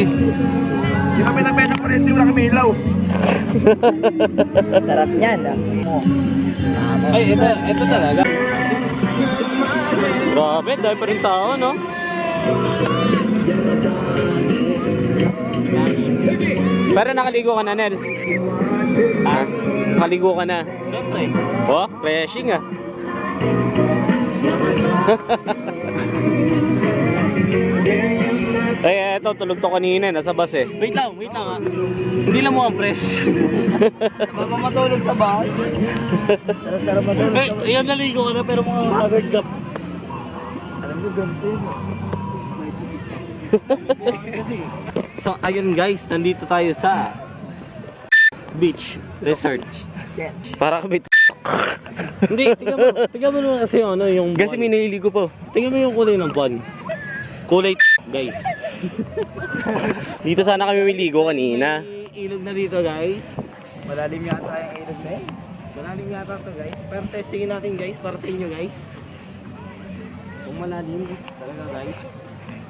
Hindi kami nagbenta pa rin, wala kami ilaw. Sarap niyan, ah. Ay, ito talaga. Grabe, dahil pa rin tao, no? Pero nakaligo ka na, Nel? Ah, nakaligo ka na? Siyempre. Oh, refreshing ah. Ay, eto, tulog to kanina, nasa bus eh. Wait lang ah. Hindi lang mo ang fresh. Mamatulog sa bahay. Sarap matulog sa bahay. Ayan, naligo ka na pero mga haggard ka. Alam ko, ganito yun. So, ayun guys, nandito tayo sa beach resort. Para kami Hindi, tingnan mo naman kasi yung ano, yung kasi buwan. may naliligo po. Tingnan mo yung kulay ng buwan. Kulay guys. Dito sana kami miligo kanina. May ilog na dito guys. Malalim yata yung ilog na yun. Malalim yata to guys. Pero testingin natin guys para sa inyo guys. Kung malalim talaga guys.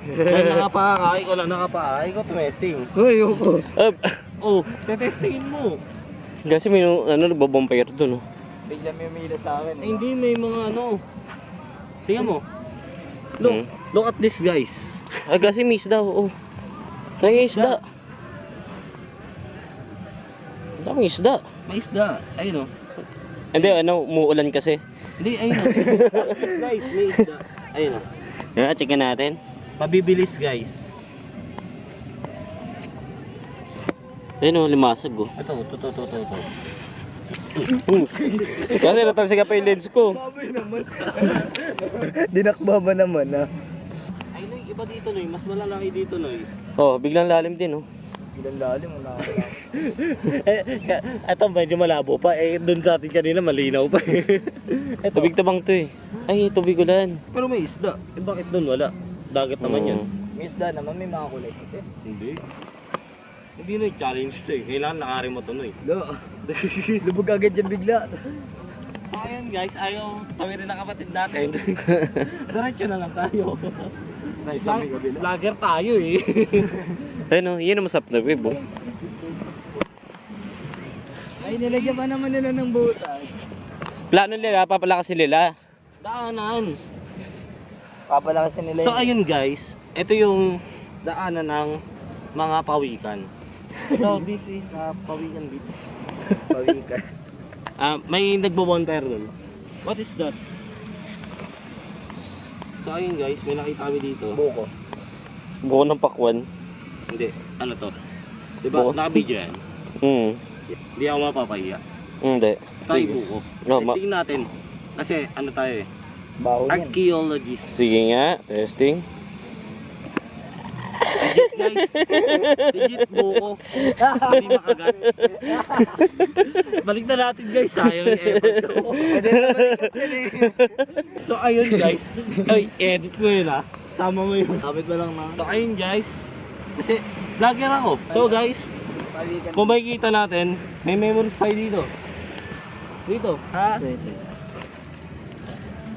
Kaya nakapaakay ko lang nakapaakay ko tumesting. Hoy, ako. Oh, tetestingin mo. Kasi may nagbabompire doon. Oh. Bigla may umila sa akin. Eh, hindi may mga ano. Tingnan mo. Look, look at this guys. Ay, kasi may isda. Oh. May isda. Ang daming isda. May isda. Ayun oh. Hindi, umuulan kasi. Hindi, ayun oh. Guys, may isda. Ayun oh. Yeah, checkin natin. Mabibilis guys. Ayun oh, limasag oh. Ito. Kasi natansi ka pa yung lens ko. Dinakbaba naman, ah. Ay, Noy, iba dito, Noy. Mas malalaki dito, Noy. Oh, biglang lalim din oh. Ilang lalim mo na ako. Ito, medyo malabo pa. Eh, dun sa atin kanina, malinaw pa. Ito. Tubig tabang to eh. Ay, tubig ulan. Pero may isda. Eh, bakit dun wala? Dagat naman yan. May isda naman, may mga kulay puti. Hindi. Hindi, Noy. Challenge to eh. Kailangan nakari mo to, Noy. Lubog agad yan bigla. Ayan, guys. Ayaw tawirin ng kapatid natin. Diretso na lang tayo. Vlogger tayo eh. Ayun oh, yun ang masarap na web oh. Ay, nilagyan pa naman nila ng butas. Plano nila, papalakasin nila. Daanan. Papalakasin nila So, ayun guys. Ito yung daanan ng mga pawikan. So, this is pawikan beach. pawikan. May nagbo-bonfire doon. What is that? So ayun guys, may nakita kami dito. Buko. Buko ng pakwan. Hindi, ano to? Diba, Buko? naka-video yan? Hindi ako mapapahiya. Hindi. Tayo Sige. buko. No, Testing natin. Kasi ano tayo eh? Baho yan. Archaeologist. Sige nga, testing. Legit guys. Legit buko. Hindi makagat. Balik na natin guys. Sayang yung effort ko. So ayun guys. Ay, edit mo yun ah. Sama mo yun. Kapit mo lang na. So ayun guys. Kasi vlogger ako. So guys, Pawikan. kung makikita natin, may memory file dito. Dito. Ha?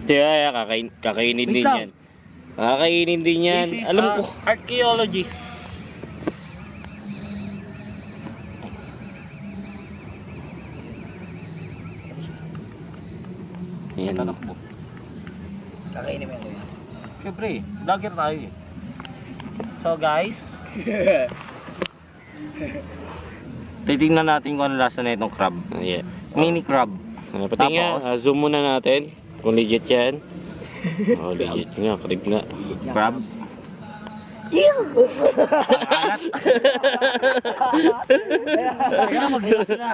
Tiya, kakainin din lang. yan. Kakainin din yan. This is Alam ko. archaeologist. Yan. Tatakbo. Kakainin mo yan. Siyempre, vlogger tayo eh. So guys, titignan natin kung ano lasa na itong crab. Yeah. Mini crab. Pati nga, Tapos? zoom muna natin. Kung legit yan. Oh, legit nga, krib nga. Crab. Alat. Teka na, mag-glass na.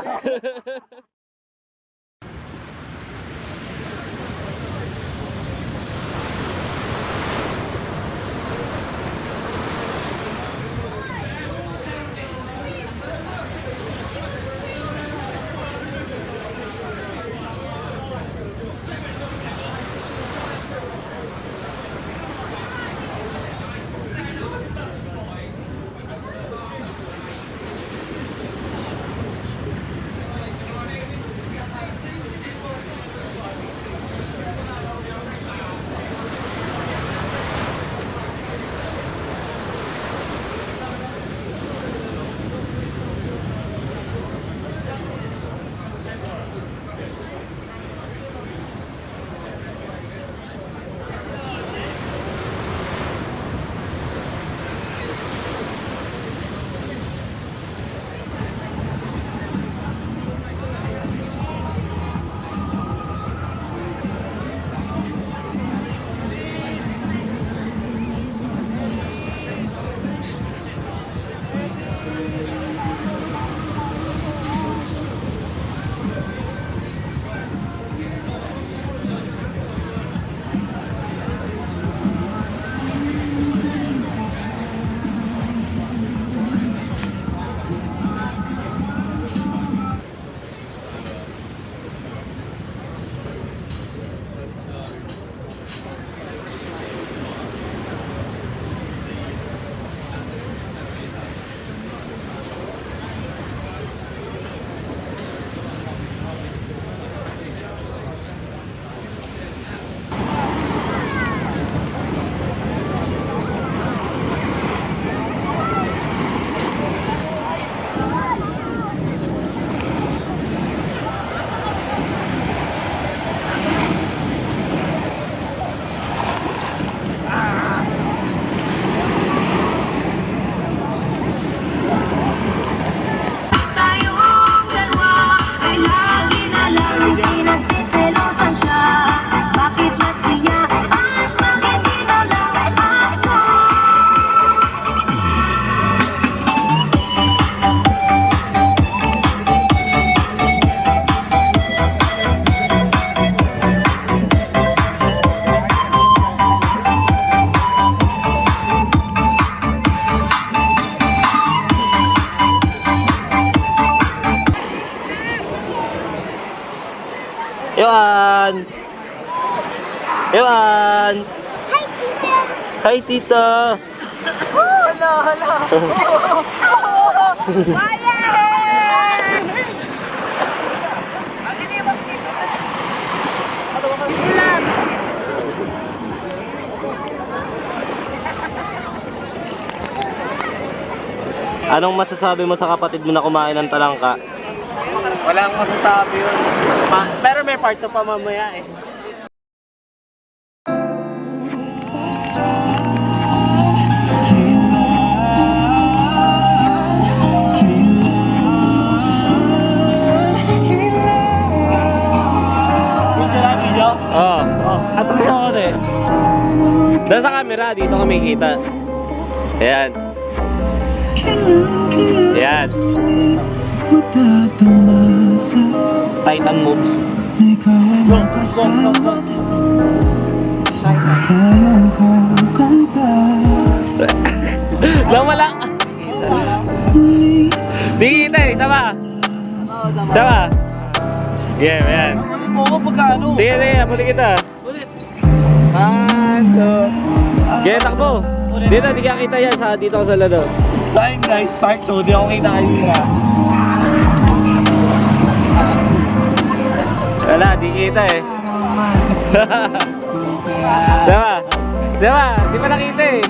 Yoan! Yoan! Hi, tita! Anong masasabi mo sa kapatid mo na kumain ng talangka? Walang masasabi yun. Pero may part 2 pa mamaya eh. Video na video? Oo. At ako ako eh. Doon sa camera, dito kami kita. Ayan. Ayan. Titan moves. Go, go, go, go. Nawala. Di kita eh, sama. Sama. Yeah, ayan. Ulit mo ako pagkano? Sige, sige, hapuli kita. Ulit. Sige, takbo. Dito, di ka kita yan sa dito ka sa lado. Sayang guys, part 2. Di ako kita kayo nga. Wala, di kita eh. Diba? Diba? Di pa nakita eh.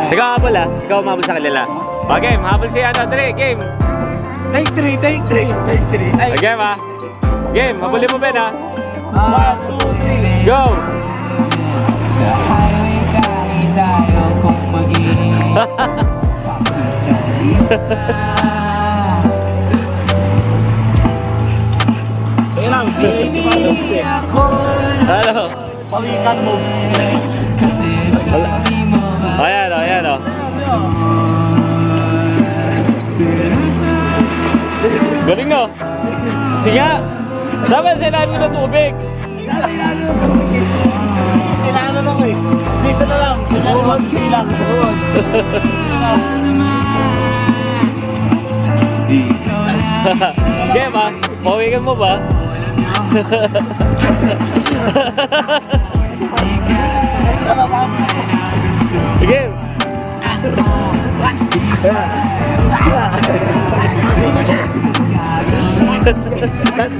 Ikaw habol ah. Ikaw umabol sa kanila. O game, habol si ano, 3, game. Take 3, take 3, take 3. Ay, O game ah. Game, habulin mo Ben ah. 1, 2, 3. Go! Kaya lang, bilay si mga moves eh. Ano? Pawikan moves. Wala. Ayan o, ayan o. Galing o. Sige nga. Dapat sa ilalim ng tubig. Kailangan lang ako eh. Dito na lang. Kailangan mo magsilang. Game ah. Pawikan mo ba? Game.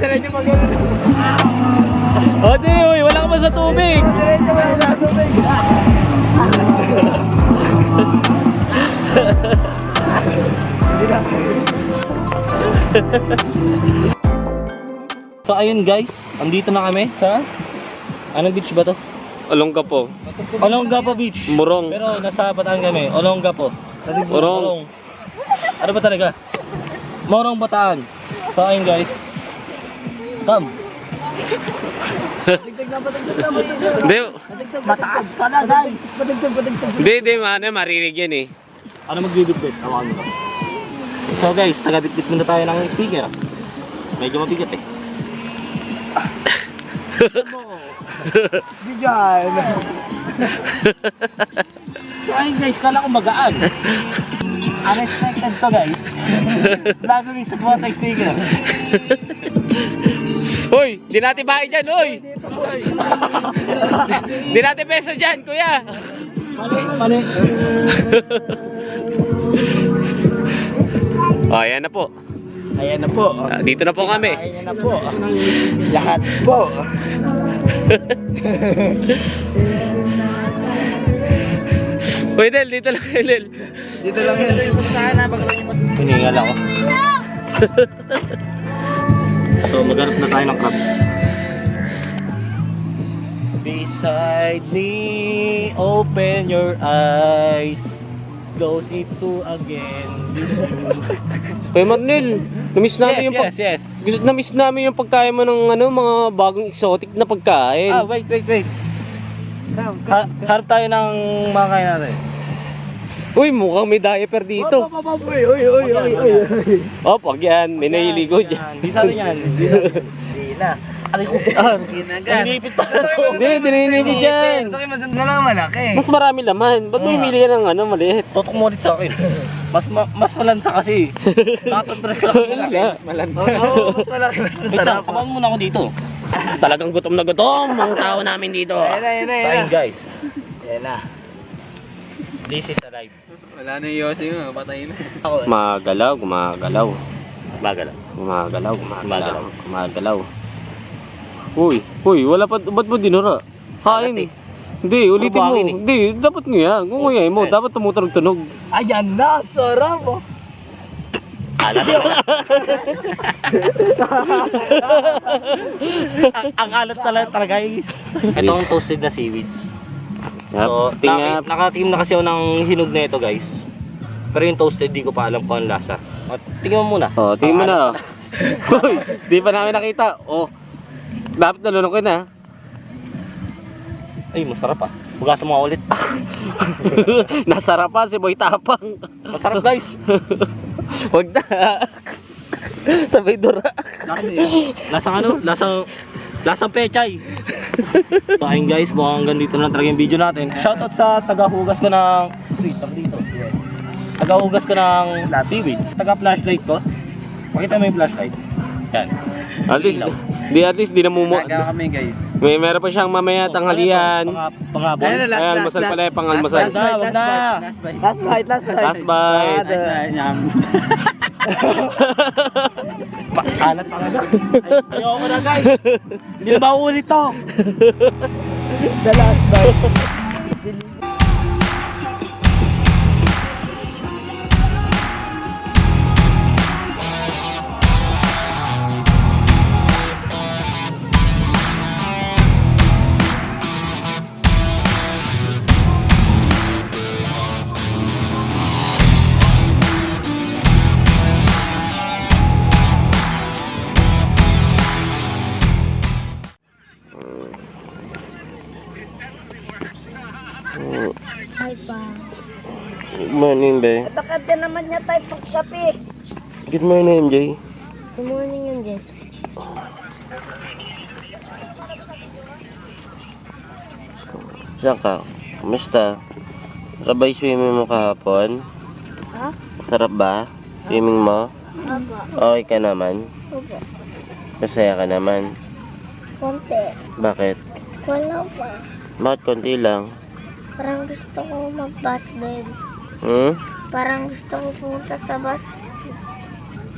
Diretso mag-ano. O di, uy, wala ka pa sa tubig. Diretso mag-ano. So ayun guys, andito na kami sa anong beach ba to? Olonggapo. Olongapo Beach. Murong. Pero nasa Bataan kami, Olongapo. Murong. Ano ba talaga? Morong Bataan. So ayun guys. Come. Hindi, Mataas ka na guys. hindi, ano, marinig yan eh. Ano magdidikit? Awakan mo. So guys, taga-bitbit muna tayo ng speaker. Medyo mabigat eh. Di dyan. So ayun guys, kala ko magaan. Unexpected to guys. Lalo rin sa kuha tayo speaker. Uy, di natin bahay dyan, uy! Di natin peso dyan, kuya! Mali. O, ayan na po. Ayan na po. Dito na po kami. Ayan na po. Lahat po. Uy, Del, dito lang, Del. Dito lang yun. Sana pag Hiningal ako. So maghanap na tayo ng crabs. Beside me, open your eyes. Close it to again. Kuya Marnel, namiss namin yung Yes. namiss namin yung pagkain mo ng ano, mga bagong exotic na pagkain. Ah, wait. Harap tayo ng mga kain natin. Uy, mukhang may diaper dito. Uy. Oh, pag yan, may nahiligo dyan. Di sa atin yan. Di na. Aray ko. Nilipit pa na to. Hindi, dininilig dyan. Ito kayo mas na lang malaki. Mas marami laman. Ba't may mili ka ng ano, maliit? Totok mo ulit sa akin. Mas malansa kasi. Nakatagdres ka lang malaki. Wala. Mas malansa. Oo, mas malaki, mas masarap. Samahan muna ako dito. Talagang gutom na gutom ang tao namin dito. Ayan na. Sayang guys. Ayan na. This is alive. Wala na yung yosi mo, patay na. Gumagalaw, gumagalaw. Bagal. Gumagalaw, gumagalaw, gumagalaw. Uy, wala pa, ba't mo dinura? Kain. Hindi, ulitin mo. Buhangin eh. Hindi, dapat nguya. Kung nguyain mo, dapat tumutunog-tunog. Ayan na, sarap oh. Alat. Ang alat talaga guys. Ito ang toasted na seaweeds. So, Tingap. nakatim na kasi ako ng hinog na ito guys. Pero yung toasted, di ko pa alam kung ang lasa. O, tingnan mo muna. Oh, tingin mo na. Uy, di pa namin nakita. Oh, dapat nalunukin na. Ay, masarap ah. Bugasan mo nga ulit. Nasarapan si Boy Tapang. Masarap guys. Huwag na. Sabay dura. Lasang ano? Lasang pechay. So, ayun guys, mukhang hanggang dito na talaga yung video natin. Shoutout sa tagahugas ko ng... Tagahugas ko ng seaweeds. Taga-flashlight ko. Pakita mo yung flashlight. Yan. At least, di na mumu. kami guys. Meron pa siyang mamaya tanghalian. Pangabon. Ayan na, Ay, almusal pala yung pang-almusal. Wag na. Last bite. Last bite. Alat talaga. Ayoko na guys. Hindi na mauulit to. The last bite. Ay pa. Good morning, Be. Bakit din naman niya tayo pagkape? Good morning, MJ. Good morning yun, Jess. Saan ka? Kumusta? Sarap ba yung swimming mo kahapon? Ha? Sarap ba? Swimming mo? Opo. Okay ka naman? Opo. Masaya ka naman? Konti. Bakit? Wala pa. Bakit konti lang? Parang gusto ko mag-bus din. Hmm? Parang gusto ko pumunta sa bus.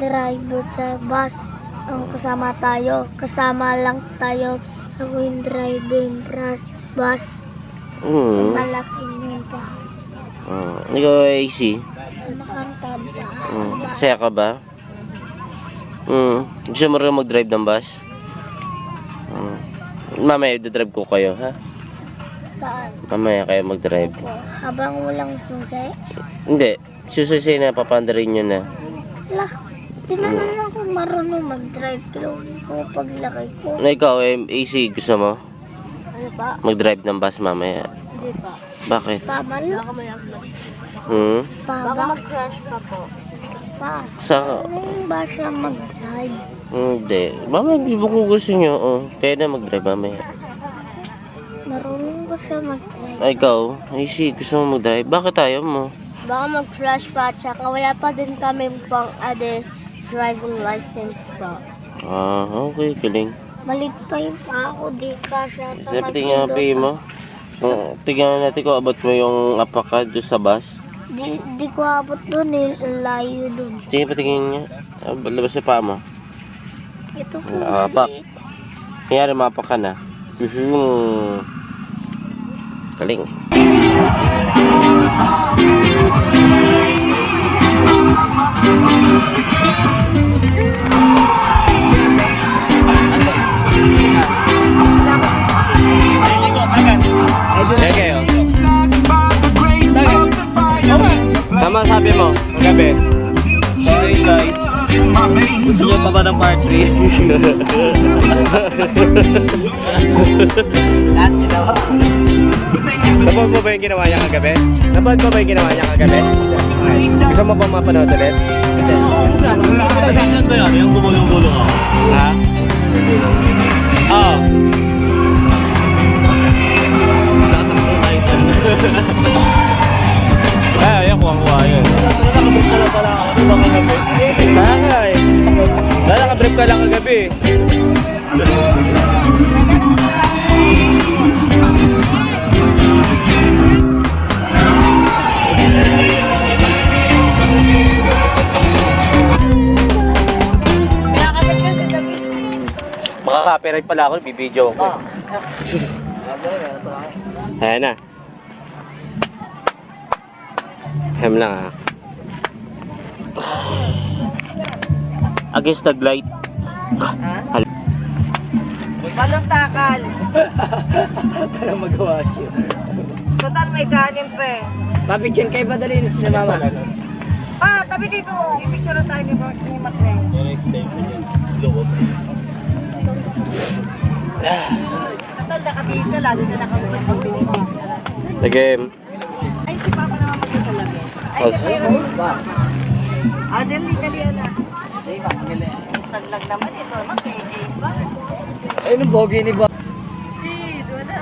Driver sa bus. Ang kasama tayo. Kasama lang tayo. Ako yung driving bus. Hmm. Malaki niya pa. Ikaw, AC? Makanta ba? Masaya ka ba? Gusto mo rin mag-drive ng bus? Mamaya, drive ko kayo, ha? Saan? Mamaya kayo mag-drive. Habang walang susi? Hindi. Sususin na, papandarin nyo na. Lah, sinanan ako marunong mag-drive. Pero kung paglaki ko, Na ikaw, AC, gusto mo? ano ba? Mag-drive ng bus mamaya. Hindi pa. Bakit? Pabal? Baka mag-crash pa po. Pa, Sa... ano yung ba siya mag-drive? Hindi. Mamaya, di ba kung gusto nyo? Oh, kaya na mag-drive mamaya. Marunong ba siya mag-drive? Ay, ikaw, AC, gusto mo mag-drive? Bakit ayaw mo? Baka mag-crash pa, tsaka wala pa din kami pang driving license pa. Ah, okay, galing. Malit pa yung pa ako, di ka siya sa Siyempre, tingnan nga mo. Tingnan natin kung abot mo yung apakad doon sa bus. Di ko abot doon eh, layo doon. Sige, patingin niya. Labas na pa mo. Ito po. Apak. Kanyari, mapak ka na. Galing. Ayan kayo. Tama sabi mo, magabi. Okay guys. Gusto nyo pa ba ng part 3? Napanood mo ba yung ginawa niya kagabi? Napanood mo ba yung ginawa niya kagabi? Gusto mo ba mapanood ulit? Saan ba yan? Yung gumulong-gulong ako. Ha? Oo. Nakatakbo tayo dyan. Yung kuha yun. Nakabrief ka lang pala ako. Ano ba kagabi? Kaya nga eh. Lala, nakabrief ka lang kagabi eh. Makaka-copyright pala ako, bibidyo ko. Ayan na. Hem lang ah. Against the light. Balong takal. Parang magawa siya. Total may kanin pa eh. Papicture kayo ba dali sa mama? Ah, tabi dito. I-picture tayo ni Maclay. Pero extension yan. Loob. Total nakabihis ka, lalo na nakabihis pag binibigyan. The game. Ay, si Papa naman magkakalabi. Ay, Oh, meron si Papa. Ah, dali ka liyan na. Isang lang naman ito. Mag-e-e ba? Ayun ang bogi ni Bob. Shit, wala.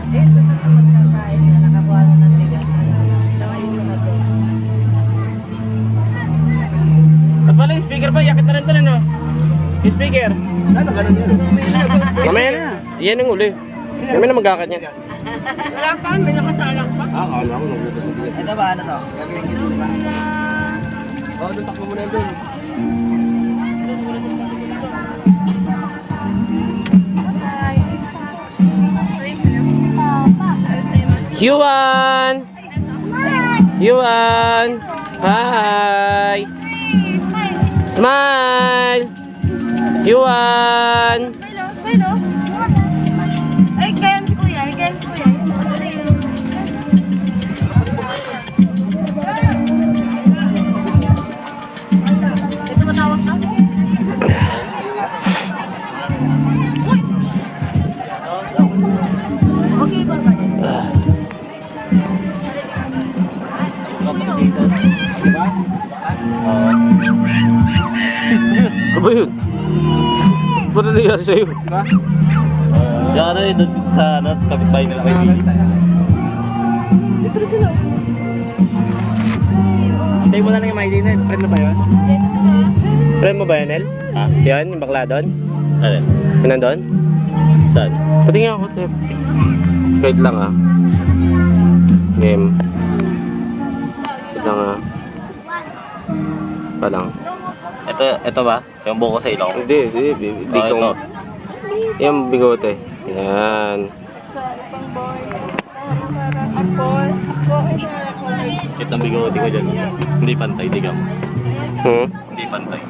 Eh, total na magkakain na. Nakakuha na ng bigas. Nakain na to. At pala yung speaker pa, yakit na rin doon ano? Yung speaker. Ano, ganun yun? Mamaya na. Yan ang uli. Kami na magkakat niya. Ah, akala ko nagbukas ng bigas. Ano ba, ano to? Gagawin niyo di ba? Oo, doon takbo mo na doon. Yuan! Yuan! Hi! Smile! Yuan! Hello? Ay, kaya si kuya. Ay, kaya si kuya. Ito matawag ka? Okay, bye-bye. Ano ba yun? Ba't nangyayari sa'yo? Diyan na yun, doon sa ano, kapitbahay nila kay Billy. Antayin mo na lang yung mic din. Friend mo ba yun? Friend mo ba yan, El? Ha? Yan, yung bakla doon? Ano? Yung nandun? Saan? Patingin ako, Tep. Wait lang ah. Game. Wait lang ah. Pa lang. Ito ba? Yung buko sa ilong? Hindi, bigong. Yung bigote. Yan. Sit ang bigote ko dyan. Hindi pantay, tigam. Hindi pantay.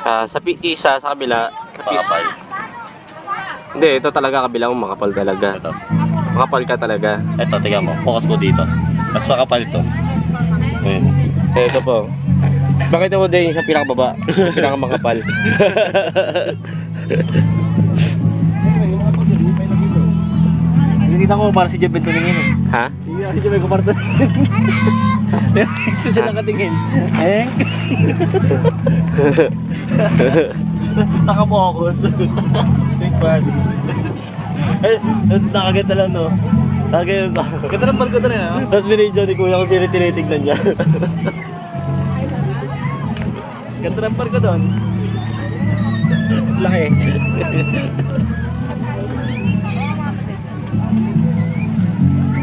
Sa isa, sa kabila. Sa Pakapal. Hindi, ito talaga kabila mo, makapal talaga. Ito. Makapal ka talaga. Ito, tigam mo. Focus mo dito. Mas makapal to. Ayun. Ito po. Bakit mo din sa pinakababa? Pinakamakapal. Hindi ko para si Jebet tingin eh. Ha? Hindi si Jebet ko para Gusto siya nakatingin. Eh? Nakapokus. Straight body. Eh, nakaganda lang no. Nakaganda. Ganda ng barko doon eh. No? Tapos binidyo ni kuya kung sino tinitignan niya. Ganda ng barko doon. Laki.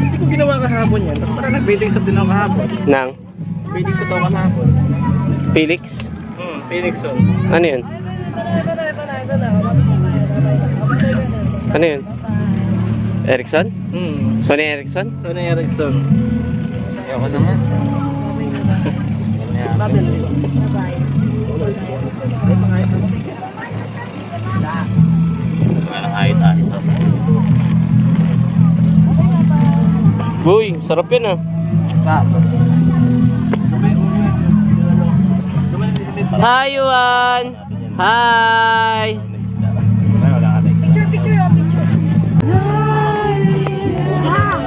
Hindi ko ginawa kahapon yan. Parang nag-baiting sa din ako kahapon. Nang? Baiting sa to kahapon. Felix? Phoenix on. Ano yun? Ano yun? Erickson? Sony Erickson? Sony Ericsson. Ayoko naman. Natin dito. Parang ahit-ahit to. Uy, sarap yan ah. Hi, Yuan! Hi! Wala ka tayo. Picture.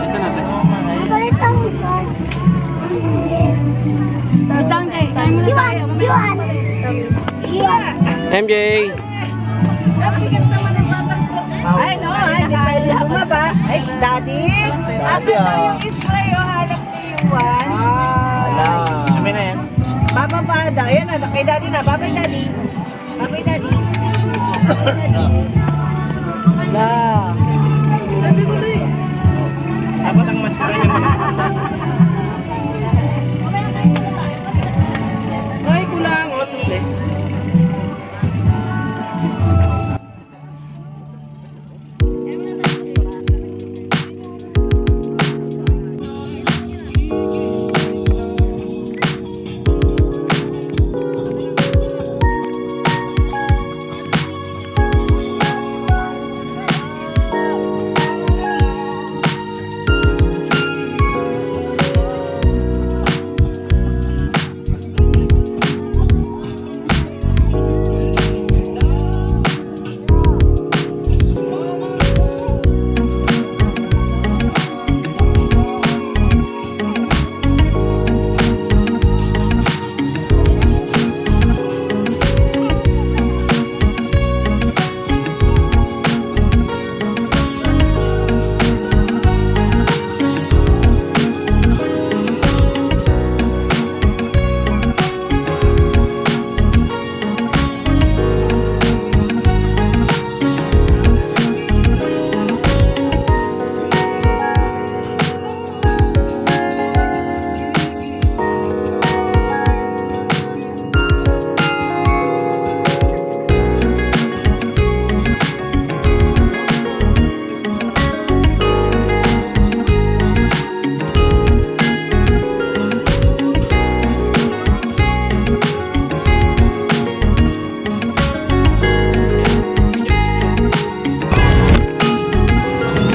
Isa natin. Mabalit ang usan. Tayo muna tayo. MJ! Daddy? Asan daw yung spray o hanap ni Yuan? Ala. Kami na yan. Bababa daw. Ayan na, kay Daddy na. Babay Daddy. Babay Daddy. Dapat ang maskara niya muna. Ay, kulang. Matuli.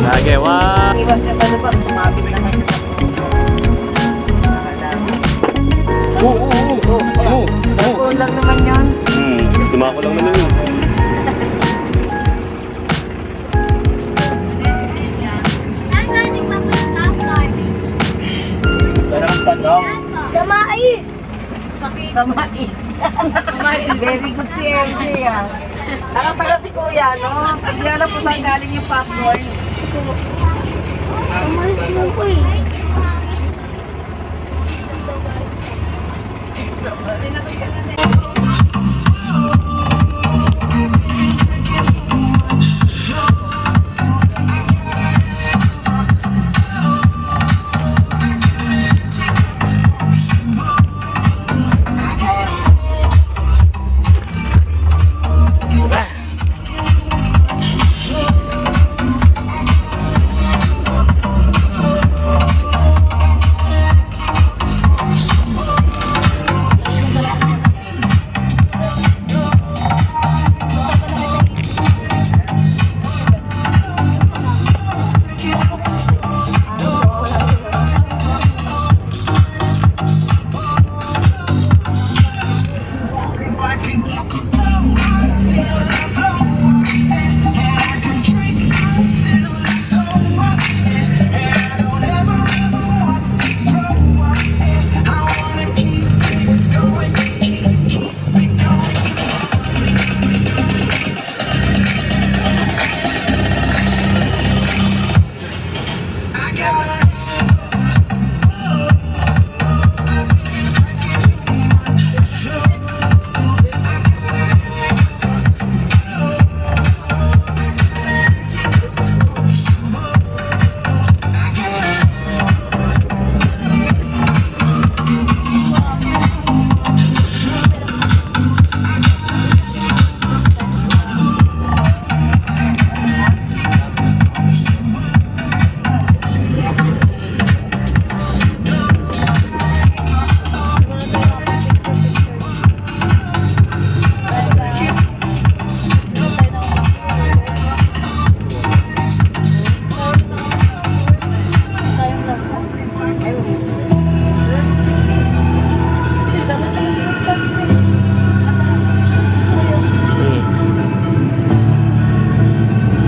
Lagi, wah. Iwas niya sa lubak. Sumabit naman siya sa puso. Kulang naman yun. Tumako lang naman yun. Sa mais. Sa mais. Very good si MJ ah. Taga si Kuya, no? Hindi alam kung saan galing yung popcorn. Umalis mo ko eh.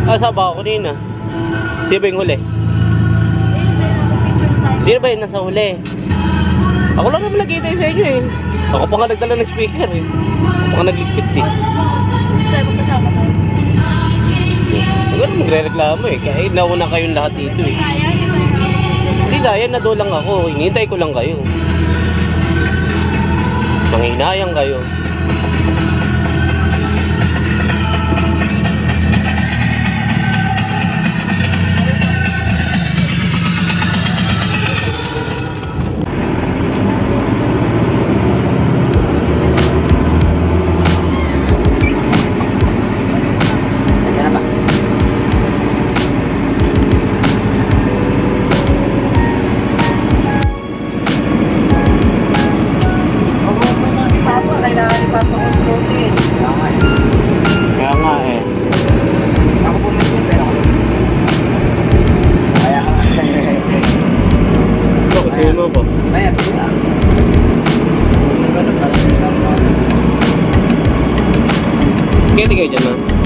Nasa ba ako kanina? Sino ba yung huli? Sino ba yung nasa huli? Ako lang naman nag-iitay sa inyo eh. Ako pa nga nagdala ng speaker eh. Ako pa nga nagligpit eh. Tayo magkasama tayo. Wala na magre-reklamo eh. Kahit nauna kayong lahat dito eh. Hindi sayang, nadulang ako. Hinihintay ko lang kayo. Manghinayang kayo. Pag-upo ni Papa, kailangan ni Papa kututin. Kaya nga eh. Ako po may pero ako. Kaya ka. Bakit yun mo ba? Kaya pila. Nagano pala sa mga. Kaya di kayo dyan, man.